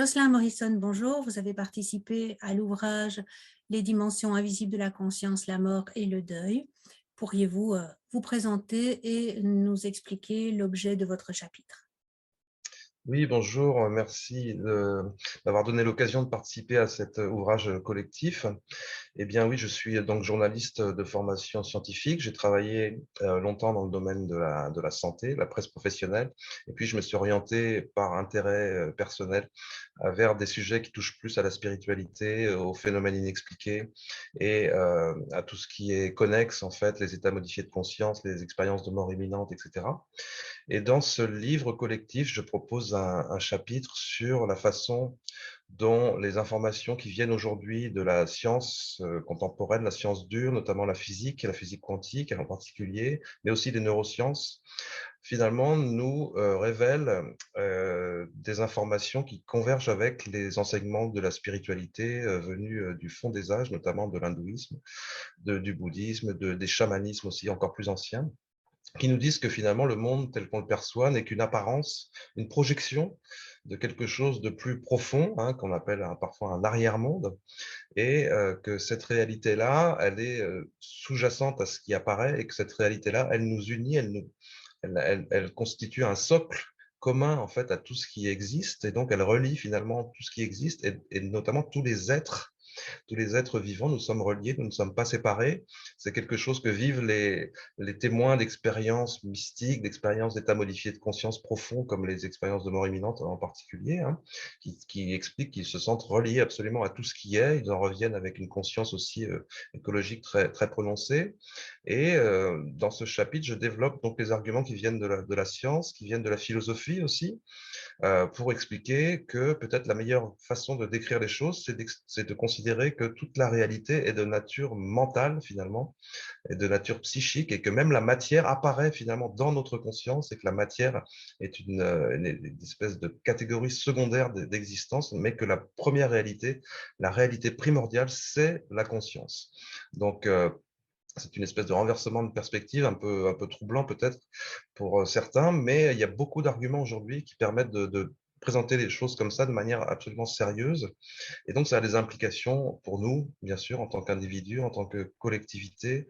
Jocelyn Morrison, bonjour. Vous avez participé à l'ouvrage Les dimensions invisibles de la conscience, la mort et le deuil. Pourriez-vous vous présenter et nous expliquer l'objet de votre chapitre? Oui, bonjour, merci d'avoir donné l'occasion de participer à cet ouvrage collectif. Eh bien oui, je suis donc journaliste de formation scientifique. J'ai travaillé longtemps dans le domaine de la santé, la presse professionnelle, et puis je me suis orienté par intérêt personnel vers des sujets qui touchent plus à la spiritualité, aux phénomènes inexpliqués et à tout ce qui est connexe, en fait, les états modifiés de conscience, les expériences de mort imminente, etc. Et dans ce livre collectif, je propose un chapitre sur la façon dont les informations qui viennent aujourd'hui de la science contemporaine, la science dure, notamment la physique et la physique quantique en particulier, mais aussi les neurosciences, finalement nous révèlent des informations qui convergent avec les enseignements de la spiritualité venus du fond des âges, notamment de l'hindouisme, du bouddhisme, des chamanismes aussi encore plus anciens, qui nous disent que finalement le monde tel qu'on le perçoit n'est qu'une apparence, une projection de quelque chose de plus profond, hein, qu'on appelle parfois un arrière-monde, et que cette réalité-là, elle est sous-jacente à ce qui apparaît, et que cette réalité-là, elle nous unit, elle constitue un socle commun en fait à tout ce qui existe, et donc elle relie finalement tout ce qui existe, et notamment tous les êtres vivants, nous sommes reliés, nous ne sommes pas séparés. C'est quelque chose que vivent les témoins d'expériences mystiques, d'expériences d'états modifiés de conscience profonds, comme les expériences de mort imminente en particulier, hein, qui expliquent qu'ils se sentent reliés absolument à tout ce qui est. Ils en reviennent avec une conscience aussi écologique très, très prononcée. Et dans ce chapitre, je développe donc les arguments qui viennent de la science, qui viennent de la philosophie aussi, pour expliquer que peut-être la meilleure façon de décrire les choses, c'est de considérer que toute la réalité est de nature mentale finalement, et de nature psychique, et que même la matière apparaît finalement dans notre conscience, et que la matière est une espèce de catégorie secondaire d'existence, mais que la première réalité, la réalité primordiale, c'est la conscience. Donc, c'est une espèce de renversement de perspective un peu troublant peut-être pour certains, mais il y a beaucoup d'arguments aujourd'hui qui permettent de présenter les choses comme ça de manière absolument sérieuse. Et donc, ça a des implications pour nous, bien sûr, en tant qu'individu, en tant que collectivité,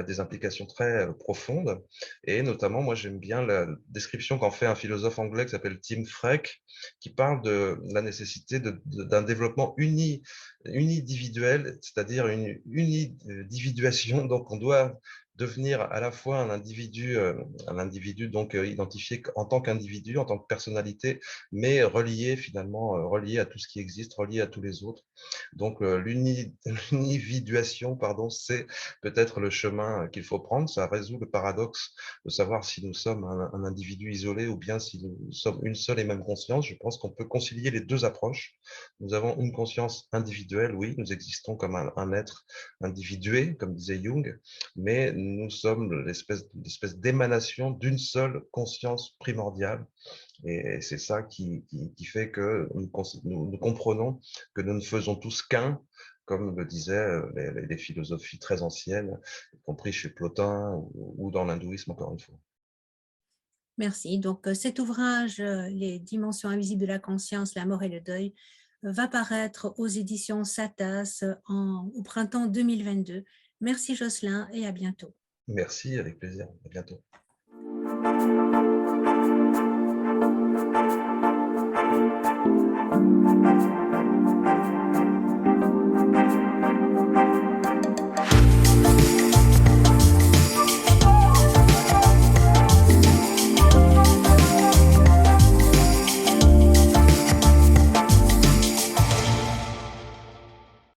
des implications très profondes. Et notamment, moi, j'aime bien la description qu'en fait un philosophe anglais qui s'appelle Tim Freke, qui parle de la nécessité d'un développement unidividuel, c'est-à-dire une unidividuation. Donc, on doit devenir à la fois un individu donc identifié en tant qu'individu, en tant que personnalité, mais relié finalement, relié à tout ce qui existe, relié à tous les autres. Donc l'unividuation, pardon, c'est peut-être le chemin qu'il faut prendre. Ça résout le paradoxe de savoir si nous sommes un individu isolé ou bien si nous sommes une seule et même conscience. Je pense qu'on peut concilier les deux approches. Nous avons une conscience individuelle, oui, nous existons comme un être individué, comme disait Jung, mais nous sommes l'espèce d'émanation d'une seule conscience primordiale. Et c'est ça qui fait que nous comprenons que nous ne faisons tous qu'un, comme le disaient les philosophies très anciennes, y compris chez Plotin ou dans l'hindouisme, encore une fois. Merci. Donc, cet ouvrage, Les dimensions invisibles de la conscience, la mort et le deuil, va paraître aux éditions Satas au printemps 2022. Merci Jocelyn et à bientôt. Merci, avec plaisir. À bientôt.